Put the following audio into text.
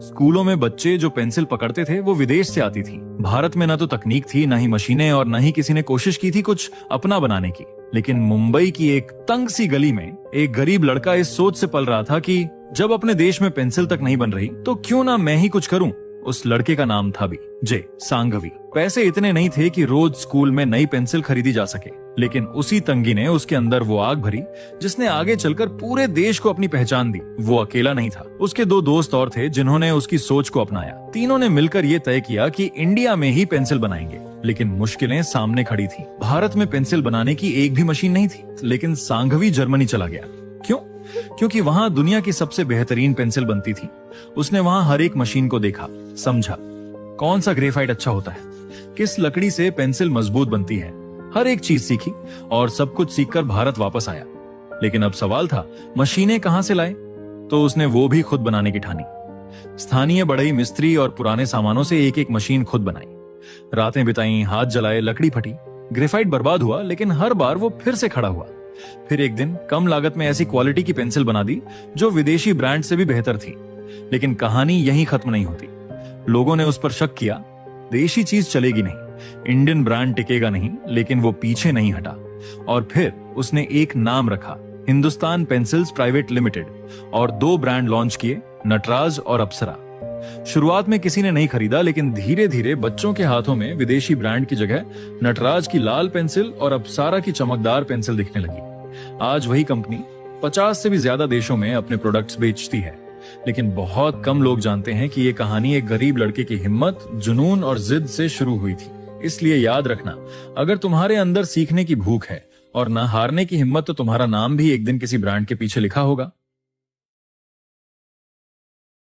स्कूलों में बच्चे जो पेंसिल पकड़ते थे वो विदेश से आती थी। भारत में ना तो तकनीक थी, ना ही मशीनें, और ना ही किसी ने कोशिश की थी कुछ अपना बनाने की। लेकिन मुंबई की एक तंग सी गली में एक गरीब लड़का इस सोच से पल रहा था कि जब अपने देश में पेंसिल तक नहीं बन रही तो क्यों ना मैं ही कुछ करूं। उस लड़के का नाम था भी जे सांघवी। पैसे इतने नहीं थे कि रोज स्कूल में नई पेंसिल खरीदी जा सके, लेकिन उसी तंगी ने उसके अंदर वो आग भरी जिसने आगे चलकर पूरे देश को अपनी पहचान दी। वो अकेला नहीं था, उसके दो दोस्त और थे जिन्होंने उसकी सोच को अपनाया। तीनों ने मिलकर ये तय किया कि इंडिया में ही पेंसिल बनाएंगे। लेकिन मुश्किलें सामने खड़ी थी। भारत में पेंसिल बनाने की एक भी मशीन नहीं थी। लेकिन सांघवी जर्मनी चला गया। क्यों? क्योंकि वहां दुनिया की सबसे बेहतरीन पेंसिल बनती थी। उसने वहां हर एक मशीन को देखा, समझा कौन सा ग्रेफाइट अच्छा होता है, किस लकड़ी से पेंसिल मजबूत बनती है। हर एक चीज सीखी और सब कुछ सीखकर भारत वापस आया। लेकिन अब सवाल था मशीनें कहां से लाए? तो उसने वो भी खुद बनाने की ठानी। स्थानीय बढ़ई मिस्त्री और पुराने सामानों से एक एक मशीन खुद बनाई। रातें बिताई, हाथ जलाए, लकड़ी फटी, ग्रेफाइट बर्बाद हुआ, लेकिन हर बार वो फिर से खड़ा हुआ। फिर एक दिन कम लागत में ऐसी क्वालिटी की पेंसिल बना दी जो विदेशी ब्रांड से भी बेहतर थी। लेकिन कहानी यहीं खत्म नहीं होती। लोगों ने उस पर शक किया, देशी चीज चलेगी नहीं, इंडियन ब्रांड टिकेगा नहीं। लेकिन वो पीछे नहीं हटा और फिर उसने एक नाम रखा, हिंदुस्तान पेंसिल्स प्राइवेट लिमिटेड, और दो ब्रांड लॉन्च किए, नटराज और अप्सरा। शुरुआत में किसी ने नहीं खरीदा, लेकिन धीरे धीरे बच्चों के हाथों में विदेशी ब्रांड की जगह नटराज की लाल पेंसिल और अप्सरा की चमकदार पेंसिल दिखने लगी। आज वही कंपनी 50 से भी ज्यादा देशों में अपने प्रोडक्ट्स बेचती है। लेकिन बहुत कम लोग जानते हैं कि ये कहानी एक गरीब लड़के की हिम्मत, जुनून और जिद से शुरू हुई थी। इसलिए याद रखना, अगर तुम्हारे अंदर सीखने की भूख है और ना हारने की हिम्मत, तो तुम्हारा नाम भी एक दिन किसी ब्रांड के पीछे लिखा होगा।